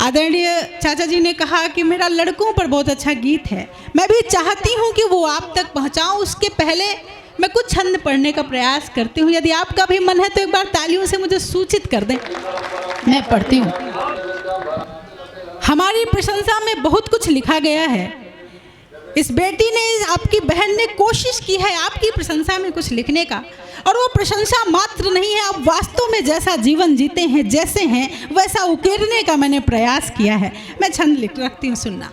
आदरणीय चाचा जी ने कहा कि मेरा लड़कों पर बहुत अच्छा गीत है। मैं भी चाहती हूँ कि वो आप तक पहुँचाऊँ। उसके पहले मैं कुछ छंद पढ़ने का प्रयास करती हूँ। यदि आपका भी मन है तो एक बार तालियों से मुझे सूचित कर दें, मैं पढ़ती हूँ। हमारी प्रशंसा में बहुत कुछ लिखा गया है। इस बेटी ने, आपकी बहन ने कोशिश की है आपकी प्रशंसा में कुछ लिखने का, और वो प्रशंसा मात्र नहीं है, आप वास्तव में जैसा जीवन जीते हैं, जैसे हैं वैसा उकेरने का मैंने प्रयास किया है। मैं छंद लिख रखती हूँ, सुनना।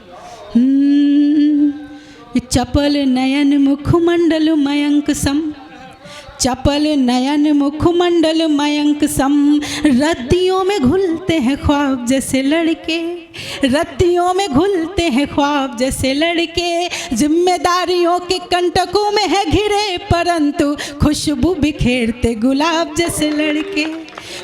चपल नयन मुखमंडल मयंक सम, चपल नयन मुखमंडल मयंक सम, रत्तियों में घुलते हैं ख्वाब जैसे लड़के, रत्तियों में घुलते हैं ख्वाब जैसे लड़के, जिम्मेदारियों के कंटकों में है घिरे परंतु खुशबू बिखेरते गुलाब जैसे लड़के,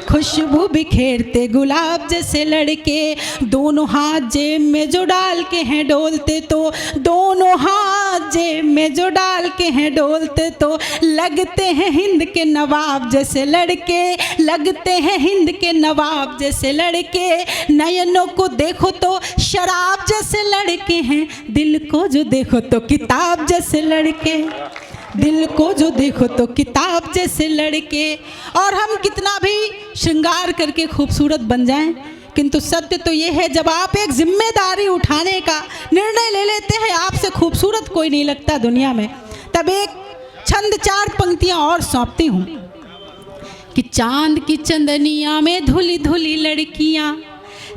खुशबू बिखेरते गुलाब जैसे लड़के, दोनों हाथ जेब में जो डाल के हैं डोलते तो, दोनों हाथ जेब में जो डाल के हैं डोलते तो, लगते हैं हिंद के नवाब जैसे लड़के, लगते हैं हिंद के नवाब जैसे लड़के, नयनों को देखो तो शराब जैसे लड़के हैं, दिल को जो देखो तो किताब जैसे लड़के, दिल को जो देखो तो किताब जैसे लड़के। और हम कितना भी श्रृंगार करके खूबसूरत बन जाएं, किंतु सत्य तो ये है, जब आप एक जिम्मेदारी उठाने का निर्णय ले लेते हैं, आपसे खूबसूरत कोई नहीं लगता दुनिया में। तब एक छंद 4 पंक्तियां और सौंपती हूँ कि चांद की चंदनिया में धुली धुली लड़कियाँ,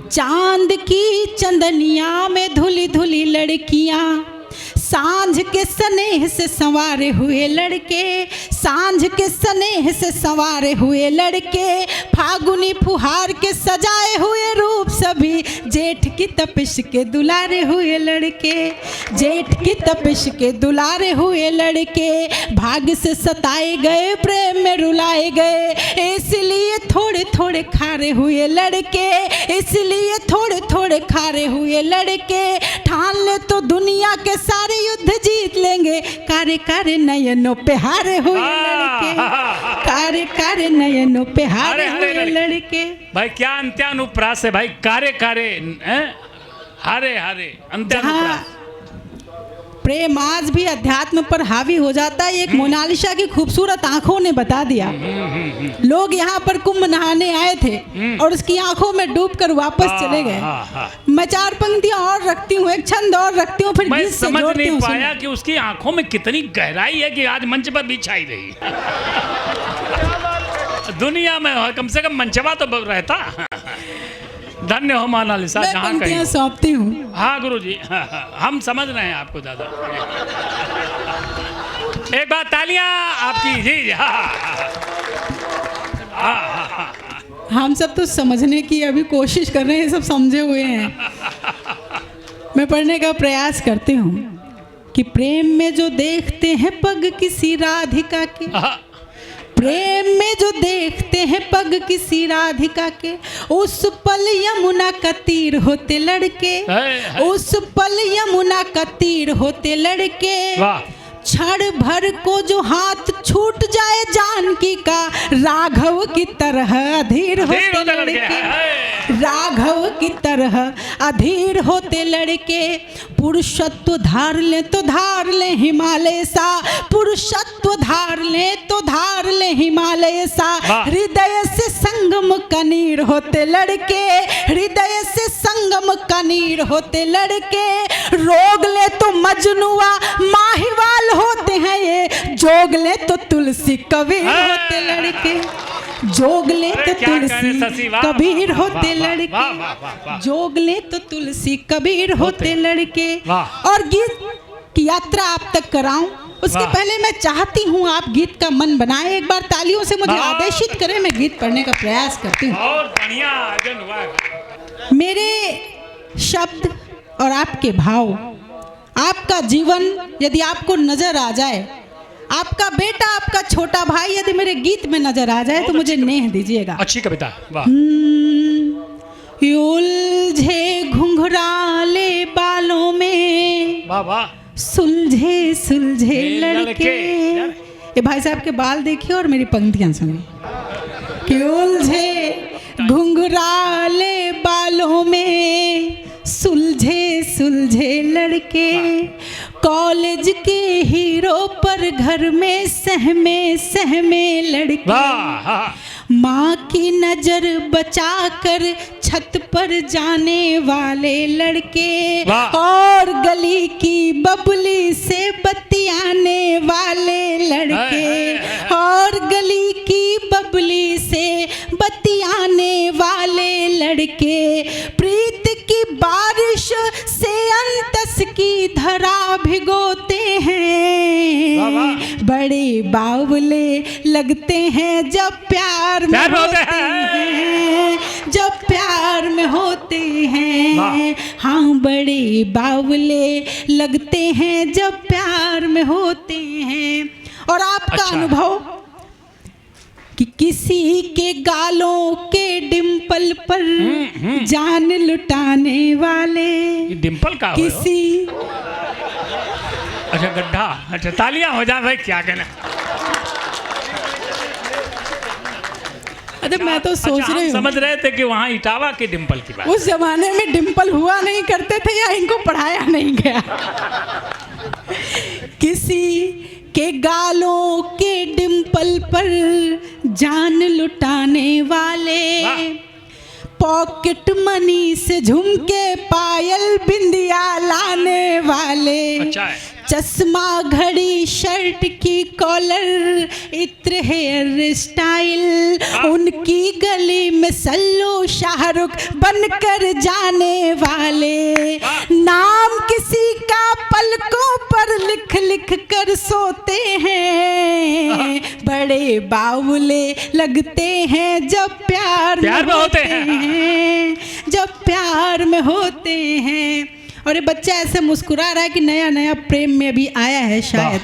चांद की चंदनिया में धुली धुली लड़कियाँ, सांझ के स्नेह से संवारे हुए लड़के, सांझ के स्नेह से संवारे हुए लड़के, फागुनी फुहार के सजाए हुए रूप सभी, जेठ की तपिश के दुलारे हुए लड़के, जेठ की तपिश के दुलारे हुए लड़के, भाग्य से सताए गए प्रेम में रुलाए गए, इसलिए थोड़े थोड़े खारे हुए लड़के, इसलिए थोड़े थोड़े खारे हुए लड़के, ठान ले तो दुनिया के सारे युद्ध जीत लेंगे, कारे कारे नयनों पे हारे हुए लड़के, कारे कारे नयनों पे हारे हुए लड़के। भाई क्या अंत्यानुप्रास है भाई, कारे कारे हारे हारे अंत्यानुप्रास। प्रेम आज भी अध्यात्म पर हावी हो जाता है, एक मोनालिसा की खूबसूरत आंखों ने बता दिया। लोग यहाँ पर कुंभ नहाने आए थे और उसकी आंखों में डूबकर वापस चले गए। मैं 4 पंक्तियां और रखती हूँ, एक छंद और रखती हूँ, फिर गीत से जोड़ती हूँ। मैं समझ नहीं पाया कि उसकी आंखों में कितनी गहराई है कि आज मंच पर भी छाई रही। दुनिया में कम से कम मंचवा तो रहता। धन्य हो मोनालिसा, जहाँ कहीं सौंपती हूँ। हाँ गुरु जी, हम समझ रहे हैं आपको दादा। एक बार तालियां आपकी जी। हम सब तो समझने की अभी कोशिश कर रहे हैं, सब समझे हुए हैं। मैं पढ़ने का प्रयास करती हूँ कि प्रेम में जो देखते हैं पग किसी राधिका के, प्रेम में जो देखते हैं पग किसी राधिका के, उस पल यमुना का तीर होते लड़के, उस पल यमुना का तीर होते लड़के, क्षण भर को जो हाथ छूट जाए जानकी का, राघव की तरह अधीर होते लड़के, राघव की तरह अधीर होते लड़के, पुरुषत्व धार ले तो धार ले हिमालय सा, पुरुषत्व धार ले तो धार ले हिमालय सा, हृदय से संगम कनीर होते लड़के, हृदय से संगम कनीर होते लड़के, रोग ले तो मजनुआ माहिवाल होते हैं ये, जोग ले तो तुलसी कबीर होते लड़के, जोग ले तो तुलसी कबीर होते लड़के, जोग ले तो तुलसी कबीर होते लड़के। और गीत की यात्रा आप तक कराऊं, उसके पहले मैं चाहती हूं आप गीत का मन बनाएं। एक बार तालियों से मुझे आदेशित करें, मैं गीत पढ़ने का प्रयास करती हूँ। मेरे शब्द और आपके भाव, आपका जीवन यदि आपको नजर आ जाए, आपका बेटा, आपका छोटा भाई यदि मेरे गीत में नजर आ जाए तो मुझे नेह दीजिएगा। अच्छी कविता, वाह। उलझे घुंघराले बालों में, वाह वाह, सुलझे सुलझे लड़के। ये भाई साहब के बाल देखिए और मेरी पंक्तियां सुनिए कि उलझे घुंघराले बालों में सुलझे लड़के, कॉलेज के हीरो पर घर में सहमे सहमे लड़के, माँ की नजर बचाकर छत पर जाने वाले लड़के, और गली की बबली से बतियाने वाले लड़के, और गली की बबली से बतियाने वाले लड़के, प्रीत की बारिश से अंतस की धरा भिगोते हैं, बड़े बावले लगते हैं जब प्यार में होते हैं, जब प्यार में होते हैं, हाँ बड़े बावले लगते हैं जब प्यार में होते हैं। और आपका अनुभव कि किसी के गालों के डिंपल पर जान लुटाने वाले, डिंपल का किसी, अच्छा गड्ढा, अच्छा तालियां हो जाए भाई, क्या कहना। अरे मैं तो सोच रही हूँ, समझ रहे थे कि वहाँ इटावा के डिंपल की बात। उस जमाने में डिंपल हुआ नहीं करते थे या इनको पढ़ाया नहीं गया। किसी के गालों के डिंपल पर जान लुटाने वाले, पॉकेट मनी से झुमके पायल बिंदिया लाने वाले, अच्छा है। चश्मा घड़ी शर्ट की कॉलर इत्र हेयर स्टाइल, उनकी गली में सल्लू शाहरुख बनकर जाने वाले, नाम किसी का पलकों पर लिख लिख कर सोते हैं, बड़े बावले लगते हैं जब प्यार में होते हैं, जब प्यार में होते हैं। और ये बच्चा ऐसे मुस्कुरा रहा है कि नया नया प्रेम में भी आया है शायद।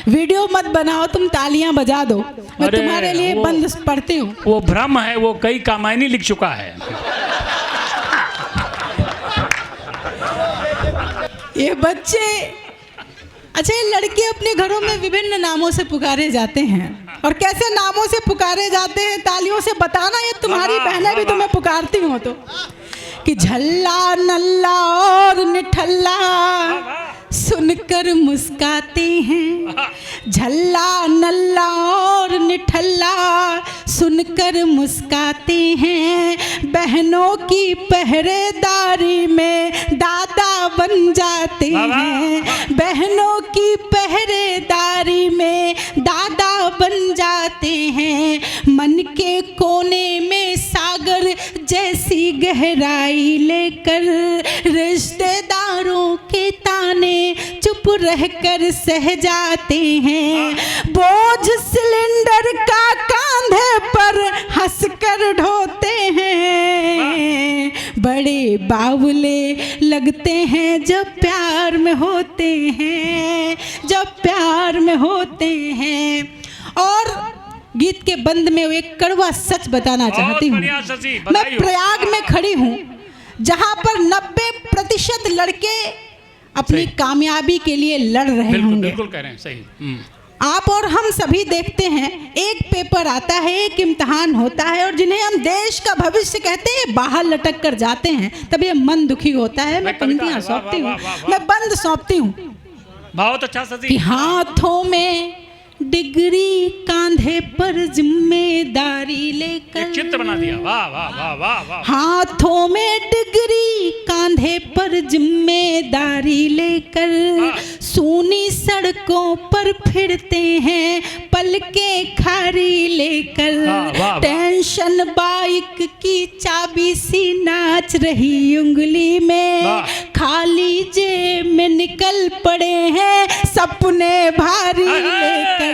वीडियो मत बनाओ, तुम तालियां बजा दो, मैं तुम्हारे लिए बंद पढ़ती हूँ। वो भ्रम है, वो कई कामायनी लिख चुका है। ये बच्चे, अच्छा ये लड़के अपने घरों में विभिन्न नामों से पुकारे जाते हैं, और कैसे नामों से पुकारे जाते हैं तालियों से बताना, ये तुम्हारी बहनें भी तुम्हें पुकारती हो तो, कि झल्ला नल्ला और निठल्ला सुनकर मुस्काते हैं, झल्ला नल्ला और निठल्ला सुनकर मुस्काते हैं, बहनों की पहरेदारी में दादा बन जाते हैं, बहनों की पहरेदारी में दादा बन जाते हैं, मन के कोने में सागर जैसी गहराई लेकर रिश्तेदारों के ताने चुप रहकर सह जाते हैं, बोझ सिलेंडर का कांधे पर हंसकर ढोते हैं, बड़े बावले लगते हैं जब प्यार में होते हैं, जब प्यार में होते हैं। और गीत के बंद में एक कड़वा सच बताना चाहती हूँ। मैं प्रयाग में खड़ी हूँ जहाँ पर 90% लड़के अपनी कामयाबी के लिए लड़ रहे होंगे। बिल्कुल कह रहे हैं, सही। आप और हम सभी देखते हैं, एक पेपर आता है, एक इम्तिहान होता है, और जिन्हें हम देश का भविष्य कहते हैं बाहर लटक कर जाते हैं, तब ये मन दुखी होता है। मैं पंक्तियां सौंपती हूँ, मैं बंद सौंपती हूँ। बहुत अच्छा सजी। कि हाथों में डिग्री, कांधे पर जिम्मेदारी लेकर, चित्र बना दिया, वाह वाह वाह वाह वाह। हाथों में डिग्री, कांधे पर जिम्मेदारी लेकर, सूनी सड़कों पर फिरते हैं पलके खारी लेकर, टेंशन बाइक की चाबी सी नाच रही उंगली में, खाली जेब में निकल पड़े हैं सपने भारी लेकर,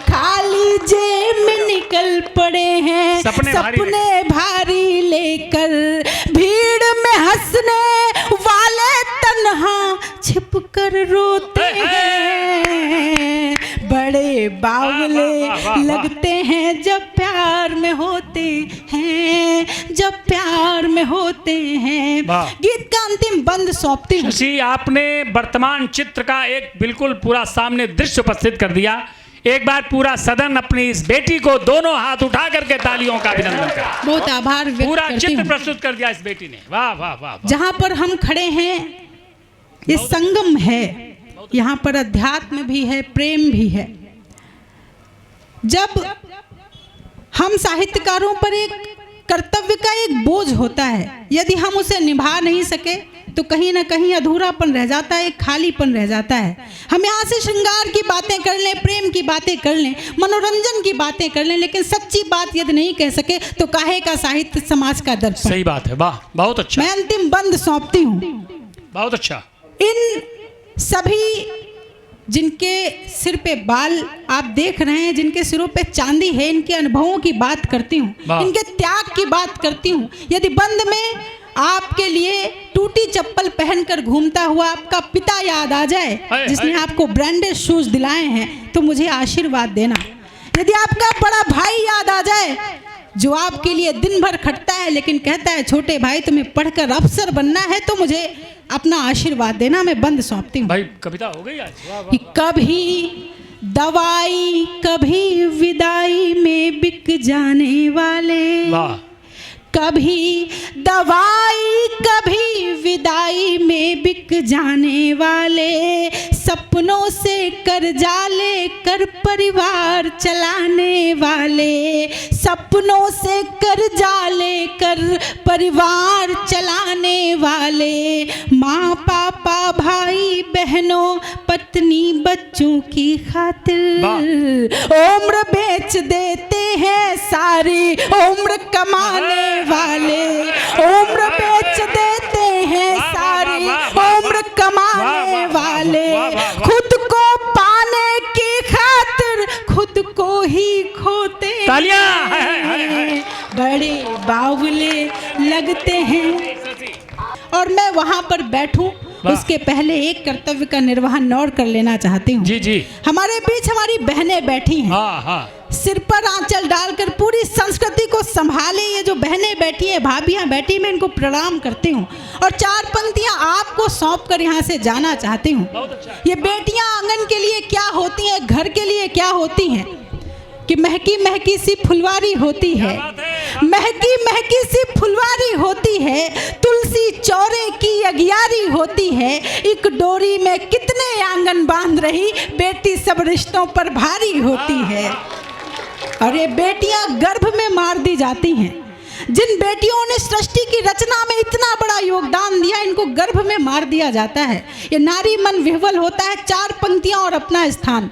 खाली जेब में निकल पड़े हैं सपने भारी लेकर, भीड़ में हंसने वाले तन्हा छिप कर रोते हैं, बड़े बावले लगते हैं जब प्यार में होते हैं, जब प्यार में होते हैं। गीत का अंतिम बंद सौंपती हूँ। आपने वर्तमान चित्र का एक बिल्कुल पूरा सामने दृश्य उपस्थित कर दिया। एक बार पूरा सदन अपनी इस बेटी को दोनों हाथ उठा करके तालियों का अभिनंदन करें। बहुत आभार व्यक्त पूरा करती चित्र हूँ। प्रस्तुत कर दिया इस बेटी ने। वाह वाह वाह, वाह। जहाँ पर हम खड़े हैं ये संगम है, यहाँ पर अध्यात्म भी है, प्रेम भी है। जब हम साहित्यकारों पर एक कर्तव्य का एक बोझ होता है, यदि हम उसे निभा नहीं सके तो कहीं ना कहीं अधूरापन रह जाता है, एक खालीपन रह जाता है। हम यहाँ से श्रृंगार की बातें कर लें, प्रेम की बातें कर लें, मनोरंजन की बातें कर लें, लेकिन सच्ची बात यदि नहीं कह सके तो काहे का साहित्य, समाज का दर्पण। सही बात है, वाह, बहुत अच्छा, मैं अंतिम बंद सौंपती हूँ। बहुत अच्छा। इन सभी जिनके सिर पे बाल आप देख रहे हैं, जिनके सिरों पे चांदी है, इनके अनुभवों की बात करती हूँ, इनके त्याग की बात करती हूँ। यदि बंद में आपके लिए टूटी चप्पल पहनकर घूमता हुआ आपका पिता याद आ जाए जिसने आपको ब्रांडेड शूज दिलाए हैं तो मुझे आशीर्वाद देना। यदि आपका बड़ा भाई याद आ जाए जो आपके लिए दिन भर खटता है लेकिन कहता है छोटे भाई तुम्हें पढ़कर अफसर बनना है तो मुझे अपना आशीर्वाद देना। मैं बंद सौंपती हूँ। भाई कविता हो गई आज। वाह, वाह। कि कभी दवाई कभी विदाई में बिक जाने वाले, वाह, कभी दवाई कभी विदाई में बिक जाने वाले, सपनों से कर्जा लेकर परिवार चलाने वाले, सपनों से कर्जा लेकर परिवार चलाने वाले, माँ पापा भाई बहनों पत्नी बच्चों की खातिर उम्र बेच देते हैं सारी उम्र कमाने वाले, उम्र बेच देते हैं सारी उम्र कमाने वाले, खुद को पाने की खातिर खुद को ही खोते हैं, बड़े बावले लगते हैं। और मैं वहां पर बैठूं उसके पहले एक कर्तव्य का निर्वहन और कर लेना चाहती हूँ। जी जी। हमारे बीच हमारी बहनें बैठी हैं। हाँ हाँ। सिर पर आंचल डालकर पूरी संस्कृति को संभाले ये जो बहनें बैठी हैं, भाभियां बैठी, मैं इनको प्रणाम करती हूँ और चार पंक्तियां आपको सौंप कर यहाँ से जाना चाहती हूँ। ये बेटियां आंगन के लिए क्या होती हैं, घर के लिए क्या होती हैं कि महकी महकी सी फुलवारी होती है, महकी महकी सी फुलवारी होती है, तुलसी चौरे की अगियारी होती है, एक डोरी में कितने आंगन बांध रही बेटी सब रिश्तों पर भारी होती है। और ये बेटियां गर्भ में मार दी जाती हैं। जिन बेटियों ने सृष्टि की रचना में इतना बड़ा योगदान दिया, इनको गर्भ में मार दिया जाता है। ये नारी मन विह्वल होता है। चार पंक्तियां और अपना स्थान।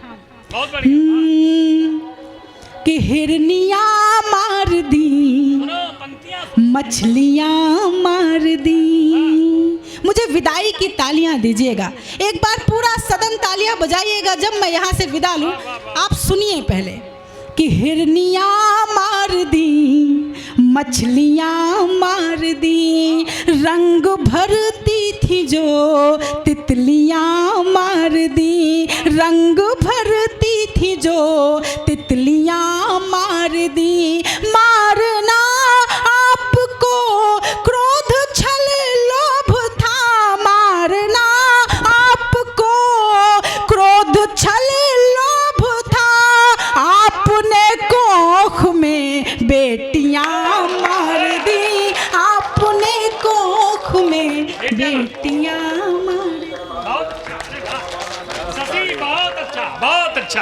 कि हिरनियां मार दी, मछलियां मार दी। मुझे विदाई की तालियां दीजिएगा। एक बार पूरा सदन तालियां बजाइएगा जब मैं यहाँ से विदा लूं। आप सुनिए पहले कि हिरनियां मार दी, मछलियां मार दी, रंग भरती थी जो तितलियां मार दी, रंग भरती थी जो तितलियां मार दी। मारना आपको क्रोध छल लोभ था, मारना आपको क्रोध छल लोभ था, आपने कोख में बेटियां मार दी, आपने कोख में बेटियां मार दी। बहुत अच्छा, बहुत अच्छा।